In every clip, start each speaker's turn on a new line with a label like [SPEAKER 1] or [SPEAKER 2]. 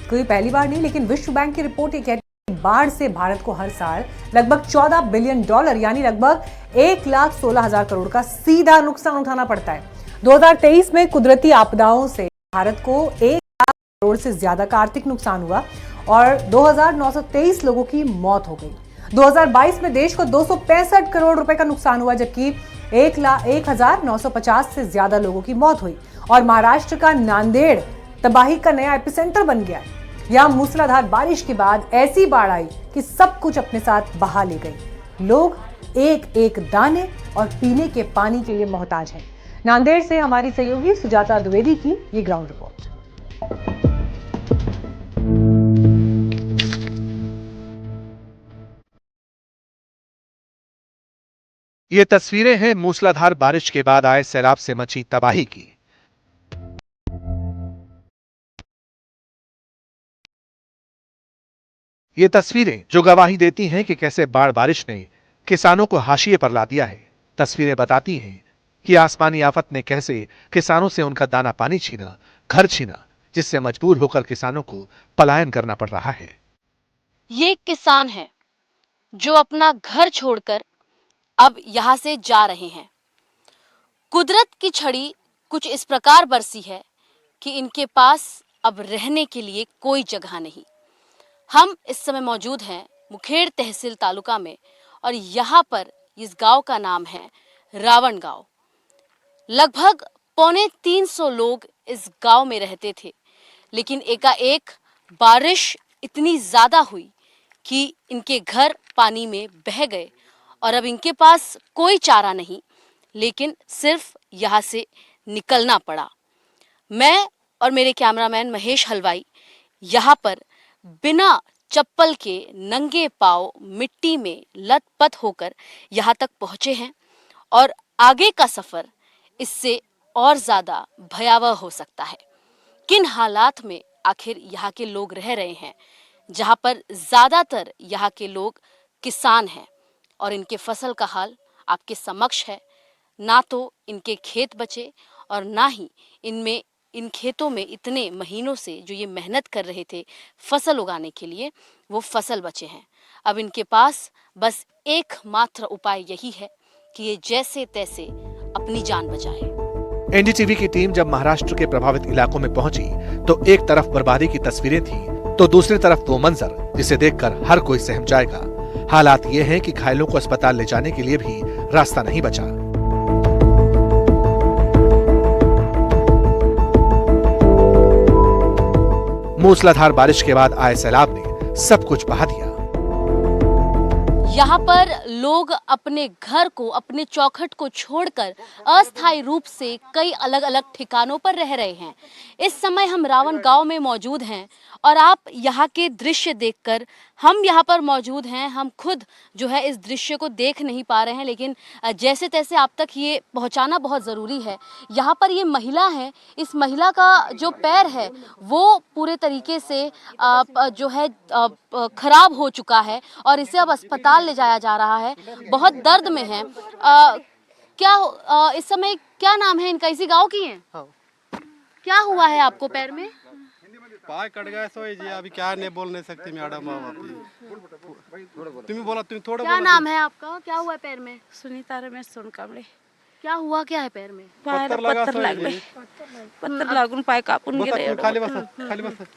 [SPEAKER 1] कोई पहली बार नहीं, लेकिन विश्व बैंक की रिपोर्ट ये कहती है कि बाढ़ से भारत को हर साल लगभग $14 बिलियन यानी लगभग 1,16,000 करोड़ का सीधा नुकसान उठाना पड़ता है। 2023 में कुदरती आपदाओं से भारत को 1,00,000 करोड़ से ज्यादा का आर्थिक नुकसान हुआ और 2,923 लोगों की मौत हो गई। 2022 में देश को 265 करोड़ रुपए का नुकसान हुआ, जबकि 1,950 से ज्यादा लोगों की मौत हुई। और महाराष्ट्र का नांदेड़ तबाही का नया एपिसेंटर बन गया। यहां मूसलाधार बारिश के बाद ऐसी बाढ़ आई कि सब कुछ अपने साथ बहा ले गई। लोग एक एक दाने और पीने के पानी के लिए मोहताज हैं। नांदेड़ से हमारी सहयोगी सुजाता द्विवेदी की ये ग्राउंड रिपोर्ट।
[SPEAKER 2] ये तस्वीरें हैं मूसलाधार बारिश के बाद आए सैलाब से मची तबाही की। ये तस्वीरें जो गवाही देती हैं कि कैसे बाढ़ बारिश ने किसानों को हाशिए पर ला दिया है। तस्वीरें बताती हैं कि आसमानी आफत ने कैसे किसानों से उनका दाना पानी छीना, घर छीना, जिससे मजबूर होकर किसानों को पलायन करना पड़ रहा है।
[SPEAKER 3] ये किसान है जो अपना घर छोड़कर अब यहाँ से जा रहे हैं। कुदरत की छड़ी कुछ इस प्रकार बरसी है कि इनके पास अब रहने के लिए कोई जगह नहीं। हम इस समय मौजूद हैं मुखेड़ तहसील तालुका में और यहाँ पर इस गांव का नाम है रावण गांव। लगभग 250 लोग इस गांव में रहते थे, लेकिन एकाएक बारिश इतनी ज्यादा हुई कि इनके घर पानी में बह गए और अब इनके पास कोई चारा नहीं, लेकिन सिर्फ यहाँ से निकलना पड़ा। मैं और मेरे कैमरामैन महेश हलवाई यहाँ पर बिना चप्पल के नंगे पांव मिट्टी में लथपथ होकर यहाँ तक पहुँचे हैं और आगे का सफर इससे और ज्यादा भयावह हो सकता है। किन हालात में आखिर यहाँ के लोग रह रहे हैं, जहाँ पर ज्यादातर यहाँ के लोग किसान हैं और इनके फसल का हाल आपके समक्ष है। ना तो इनके खेत बचे और ना ही इन खेतों में इतने महीनों से जो ये मेहनत कर रहे थे फसल उगाने के लिए, वो फसल बचे हैं। अब इनके पास बस एकमात्र उपाय यही है कि ये जैसे तैसे अपनी जान बचाए।
[SPEAKER 2] एनडीटीवी की टीम जब महाराष्ट्र के प्रभावित इलाकों में पहुंची तो एक तरफ बर्बादी की तस्वीरें थीं, तो दूसरी तरफ वो मंजर जिसे देखकर हर कोई सहम जाएगा। हालात ये हैं कि घायलों को अस्पताल ले जाने के लिए भी रास्ता नहीं बचा। मूसलाधार बारिश के बाद आए सैलाब ने सब कुछ बहा दिया।
[SPEAKER 3] यहाँ पर लोग अपने घर को, अपने चौखट को छोड़कर अस्थायी रूप से कई अलग अलग ठिकानों पर रह रहे हैं। इस समय हम रावण गांव में मौजूद हैं और आप यहाँ के दृश्य देखकर, हम यहाँ पर मौजूद हैं, हम खुद जो है इस दृश्य को देख नहीं पा रहे हैं, लेकिन जैसे तैसे आप तक ये पहुँचाना बहुत ज़रूरी है। यहाँ पर ये महिला है, इस महिला का जो पैर है वो पूरे तरीके से जो है खराब हो चुका है और इसे अब अस्पताल ले जाया जा रहा है। बहुत दर्द में है। इस समय क्या नाम है इनका? इसी गांव की हैं? क्या हुआ है आपको पैर में?
[SPEAKER 4] पाय कट गया सो जी, अभी क्या नहीं बोल नहीं सकती मैडम। तुम्हें बोला, तुम थोड़ा।
[SPEAKER 3] क्या नाम है आपका? क्या हुआ है पैर में?
[SPEAKER 5] सुनीता रमेश सोनकांबळे।
[SPEAKER 3] क्या हुआ, क्या है पैर में?
[SPEAKER 5] पत्थर लागले, पत्थर लागून पाय कापून गेले।
[SPEAKER 4] खाली बस, खाली बस।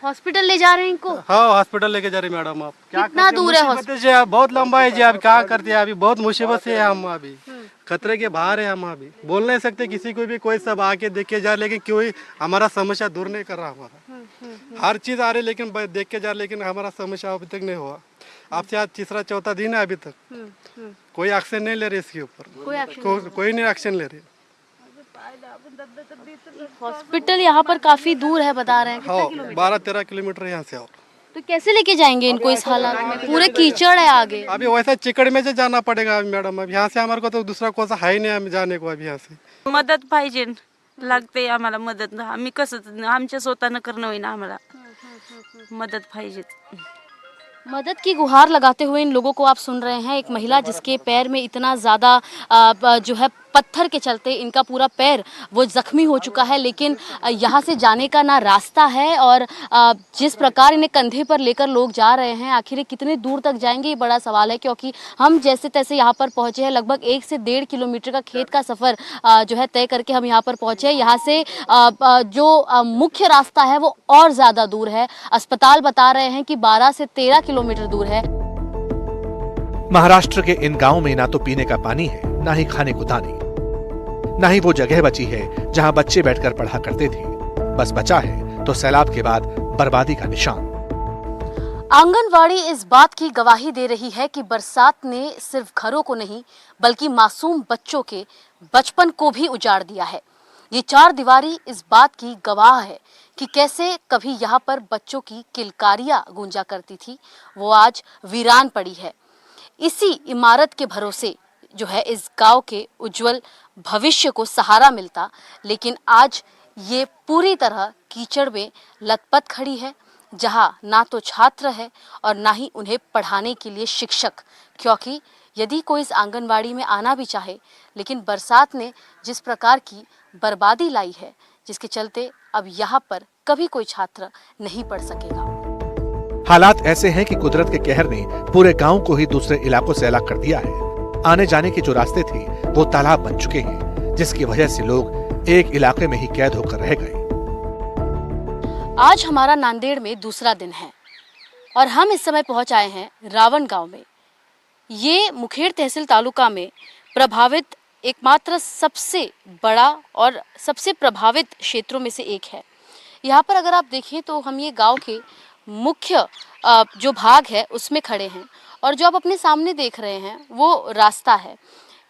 [SPEAKER 3] हॉस्पिटल ले जा रहे हैं इनको?
[SPEAKER 4] हाँ, हॉस्पिटल लेके जा रहे मैडम। आप क्या
[SPEAKER 3] कितना दूर है हॉस्पिटल?
[SPEAKER 4] बहुत लंबा है जी। अभी क्या करते हैं, अभी बहुत मुसीबत से है हम। अभी खतरे के बाहर है हम। अभी बोल नहीं सकते किसी को भी, कोई सब आके देख के जा, लेकिन कोई हमारा समस्या दूर नहीं कर रहा। हमारा हर चीज आ रही, लेकिन देख के जा, लेकिन हमारा समस्या अभी तक नहीं हुआ। आपसे आज तीसरा चौथा दिन है, अभी तक कोई एक्शन नहीं ले रहे इसके ऊपर। कोई नहीं एक्शन ले रहे।
[SPEAKER 3] हॉस्पिटल यहाँ पर काफी दूर है बता रहे हैं।
[SPEAKER 4] हाँ, 12-13 किलोमीटर यहाँ से। और
[SPEAKER 3] तो कैसे लेके जाएंगे इनको इस हालात में? पूरे कीचड़ है आगे।
[SPEAKER 4] अभी वैसा चिकड़ में से जाना पड़ेगा मैडम। अब यहाँ से हमारे को तो दूसरा कोसा है ही नहीं हमें जाने को। अभी यहाँ से
[SPEAKER 5] मदत पाहिजे, लागते आम्हाला मदत। आम्ही कसं आमच्या स्वतःनं करणं होईना, आम्हाला मदत पाहिजे।
[SPEAKER 3] मदद की गुहार लगाते हुए इन लोगों को आप सुन रहे हैं। एक महिला जिसके पैर में इतना ज़्यादा जो है पत्थर के चलते इनका पूरा पैर वो जख्मी हो चुका है, लेकिन यहाँ से जाने का ना रास्ता है और जिस प्रकार इन्हें कंधे पर लेकर लोग जा रहे हैं, आखिर ये कितने दूर तक जाएंगे ये बड़ा सवाल है। क्योंकि हम जैसे तैसे यहाँ पर पहुँचे हैं, लगभग 1 से 1.5 किलोमीटर का खेत का सफ़र जो है तय करके हम यहाँ पर पहुँचे हैं। यहाँ से जो मुख्य रास्ता है वो और ज़्यादा दूर है। अस्पताल बता रहे हैं कि 12 से 13 किलोमीटर दूर है।
[SPEAKER 2] महाराष्ट्र के इन गांवों में ना तो पीने का पानी है, ना ही खाने को दाने, ना ही वो जगह बची है जहां बच्चे बैठकर पढ़ा करते थे। बस बचा है तो सैलाब के बाद बर्बादी का निशान।
[SPEAKER 3] आंगनवाड़ी इस बात की गवाही दे रही है कि बरसात ने सिर्फ घरों को नहीं बल्कि मासूम बच्चों के बचपन को भी उजाड़ दिया है। ये चार दीवारी इस बात की गवाह है कि कैसे कभी यहाँ पर बच्चों की किलकारियां गूंजा करती थी, वो आज वीरान पड़ी है। इसी इमारत के भरोसे जो है इस गांव के उज्जवल भविष्य को सहारा मिलता, लेकिन आज ये पूरी तरह कीचड़ में लथपथ खड़ी है, जहां ना तो छात्र है और ना ही उन्हें पढ़ाने के लिए शिक्षक। क्योंकि यदि कोई इस आंगनवाड़ी में आना भी चाहे, लेकिन बरसात ने जिस प्रकार की बर्बादी लाई है, जिसके चलते अब यहाँ पर कभी कोई छात्र नहीं पढ़ सकेगा।
[SPEAKER 2] हालात ऐसे हैं कि कुदरत के कहर ने पूरे गांव को ही दूसरे इलाकों से अलग कर दिया है। आने जाने के जो रास्ते थे वो तालाब बन चुके हैं, जिसकी वजह से लोग एक इलाके में ही कैद होकर रह गए।
[SPEAKER 3] आज हमारा नांदेड़ में दूसरा दिन है और हम इस समय पहुंच आए हैं रावण गांव में। ये मुखेड़ तहसील तालुका में प्रभावित एकमात्र सबसे बड़ा और सबसे प्रभावित क्षेत्रों में से एक है। यहाँ पर अगर आप देखें तो हम ये गांव के मुख्य जो भाग है उसमें खड़े हैं और जो आप अपने सामने देख रहे हैं वो रास्ता है।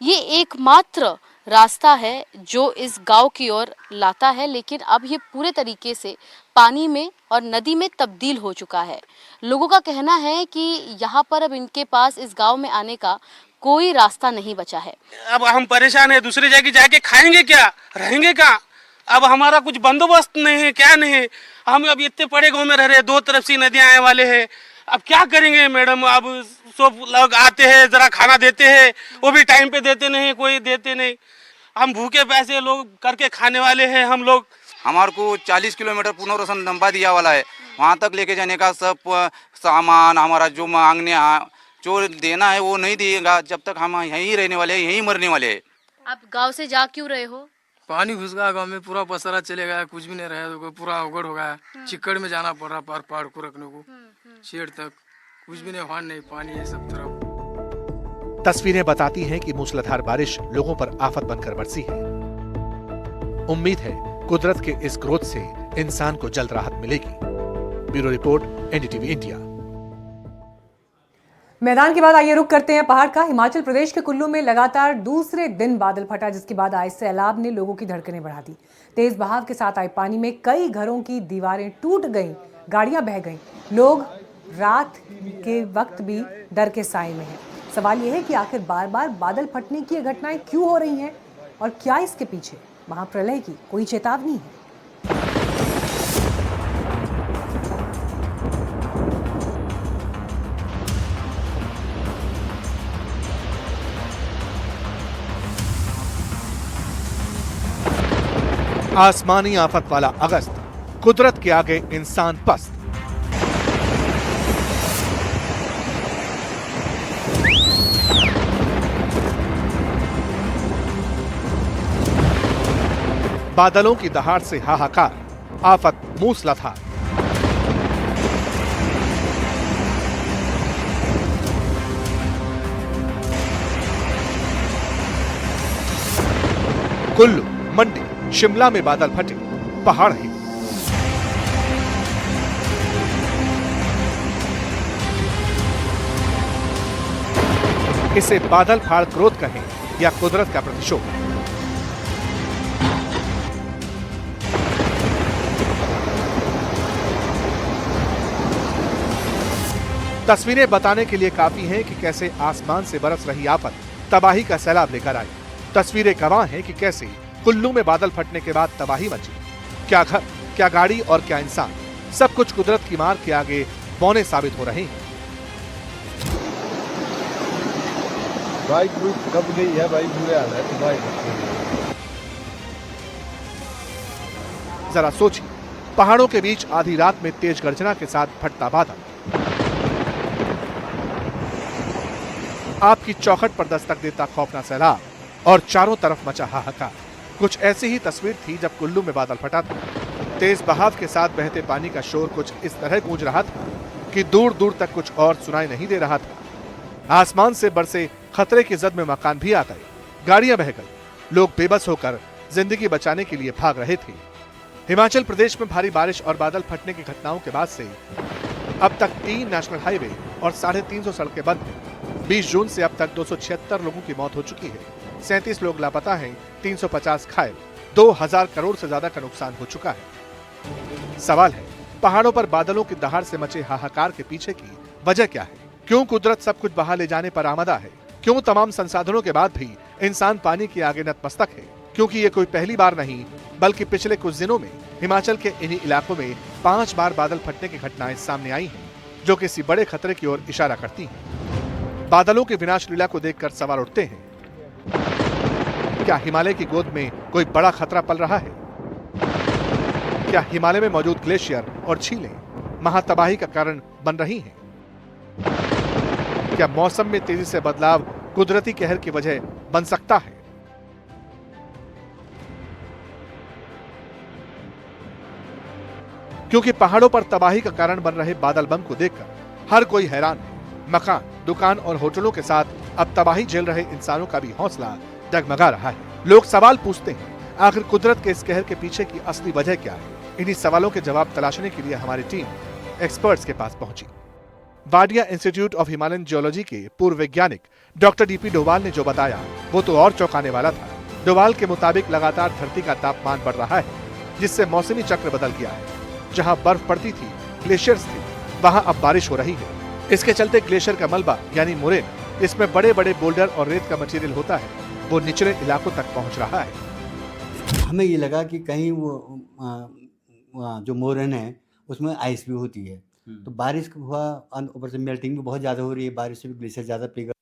[SPEAKER 3] ये एकमात्र रास्ता है जो इस गांव की ओर लाता है, लेकिन अब ये पूरे तरीके से पानी में और नदी में तब्दील हो चुका है। लोगों का कहना है कि यहाँ पर अब इनके पास इस गांव में आने का कोई रास्ता नहीं बचा है।
[SPEAKER 6] अब हम परेशान है, दूसरी जगह जाके खाएंगे क्या, रहेंगे क्या? अब हमारा कुछ बंदोबस्त नहीं है, क्या नहीं है। हम अब इतने बड़े गांव में रह रहे हैं, 2 तरफ से नदियां आने वाले हैं। अब क्या करेंगे मैडम? अब सब लोग आते हैं, जरा खाना देते हैं, वो भी टाइम पे देते नहीं, कोई देते नहीं। हम भूखे पैसे लोग करके खाने वाले हैं हम लोग।
[SPEAKER 7] हमारे को 40 किलोमीटर पुनर्वसन दंबा दिया वाला है, वहाँ तक लेके जाने का सब सामान हमारा जो मांगने जो देना है वो नहीं दिएगा जब तक हम यहीं रहने वाले हैं, यहीं मरने वाले हैं।
[SPEAKER 3] आप गांव से जा क्यों रहे हो?
[SPEAKER 8] पानी घुस गया गाँव में, पूरा पसरा चले गया, कुछ भी नहीं रहा, तो पूरा उगड़ हो गया। चिक्कड़ में जाना पड़ रहा पार पहाड़ को रखने को, शेड तक कुछ भी नहीं, वहाँ नहीं, पानी है सब तरफ।
[SPEAKER 2] तस्वीरें बताती हैं कि मूसलाधार बारिश लोगों पर आफत बनकर बरसी है। उम्मीद है कुदरत के इस क्रोध से इंसान को जल्द राहत मिलेगी। Bureau report, NDTV India.
[SPEAKER 1] मैदान के बाद आइए रुख करते हैं पहाड़ का। हिमाचल प्रदेश के कुल्लू में लगातार दूसरे दिन बादल फटा, जिसके बाद आए सैलाब ने लोगों की धड़कनें बढ़ा दी। तेज बहाव के साथ आए पानी में कई घरों की दीवारें टूट गईं, गाड़ियां बह गईं। लोग रात के वक्त भी डर के साए में हैं। सवाल यह है कि आखिर बार बार बादल फटने की ये घटनाएं क्यों हो रही हैं और क्या इसके पीछे महाप्रलय की कोई चेतावनी है?
[SPEAKER 2] आसमानी आफत वाला अगस्त, कुदरत के आगे इंसान पस्त। बादलों की दहाड़ से हाहाकार, आफत मूसलाधार। कुल्लू, मंडी, शिमला में बादल फटे, पहाड़ ही। इसे बादल फाड़ क्रोध कहें या कुदरत का प्रतिशोध। तस्वीरें बताने के लिए काफी हैं कि कैसे आसमान से बरस रही आफत तबाही का सैलाब लेकर आई। तस्वीरें गवाह हैं कि कैसे कुल्लू में बादल फटने के बाद तबाही मची। क्या घर, क्या गाड़ी और क्या इंसान, सब कुछ कुदरत की मार के आगे बौने साबित हो रहे हैं।
[SPEAKER 9] बाइक रुक कब गई है भाई, बुरे हाल है तो बाइक।
[SPEAKER 2] जरा सोचिए, पहाड़ों के बीच आधी रात में तेज गर्जना के साथ फटता बादल, आपकी चौखट पर दस्तक देता खौफनाक सैलाब और चारों तरफ मचा हाहाकार। कुछ ऐसी ही तस्वीर थी जब कुल्लू में बादल फटा था। तेज बहाव के साथ बहते पानी का शोर कुछ इस तरह गूंज रहा था कि दूर दूर तक कुछ और सुनाई नहीं दे रहा था। आसमान से बरसे खतरे की जद में मकान भी आ गए, गाड़ियां बह गई, लोग बेबस होकर जिंदगी बचाने के लिए भाग रहे थे। हिमाचल प्रदेश में भारी बारिश और बादल फटने की घटनाओं के बाद से अब तक 3 नेशनल हाईवे और 350 सड़कें बंद हैं। 20 जून से अब तक 276 लोगों की मौत हो चुकी है, 37 लोग लापता हैं, 350 घायल, 2000 करोड़ से ज्यादा का नुकसान हो चुका है। सवाल है, पहाड़ों पर बादलों की दहाड़ से मचे हाहाकार के पीछे की वजह क्या है? क्यों कुदरत सब कुछ बहा ले जाने पर आमदा है? क्यों तमाम संसाधनों के बाद भी इंसान पानी के आगे नतमस्तक है? क्योंकि ये कोई पहली बार नहीं, बल्कि पिछले कुछ दिनों में हिमाचल के इन्हीं इलाकों में 5 बार बादल फटने की घटनाएं सामने आई हैं, जो किसी बड़े खतरे की ओर इशारा करती हैं। बादलों की विनाश लीला को देखकर सवाल उठते हैं, क्या हिमालय की गोद में कोई बड़ा खतरा पल रहा है? क्या हिमालय में मौजूद ग्लेशियर और झीलें महातबाही का कारण बन रही हैं? क्या मौसम में तेजी से बदलाव कुदरती कहर की वजह बन सकता है? क्योंकि पहाड़ों पर तबाही का कारण बन रहे बादल बम को देखकर हर कोई हैरान है। मकान, दुकान और होटलों के साथ अब तबाही झेल रहे इंसानों का भी हौसला डगमगा रहा है। लोग सवाल पूछते हैं, आखिर कुदरत के इस कहर के पीछे की असली वजह क्या है? इन्हीं सवालों के जवाब तलाशने के लिए हमारी टीम एक्सपर्ट्स के पास पहुंची। Wadia institute of Himalayan geology के पूर्व वैज्ञानिक डॉक्टर डीपी डोवाल ने जो बताया वो तो और चौंकाने वाला था। डोवाल के मुताबिक लगातार धरती का तापमान बढ़ रहा है, जिससे मौसमी चक्र बदल गया है। जहां बर्फ पड़ती थी, ग्लेशियर्स थे, वहां अब बारिश हो रही है। इसके चलते ग्लेशियर का मलबा यानी मोरेन, इसमें बड़े बड़े बोल्डर और रेत का मटेरियल होता है, वो निचले इलाकों तक पहुंच रहा है।
[SPEAKER 10] हमें ये लगा कि कहीं वो जो मोरन है उसमें आइस भी होती है, तो बारिश हुआ, ऊपर से मेल्टिंग भी बहुत ज़्यादा हो रही है, बारिश से भी ग्लेशियर ज़्यादा पिघल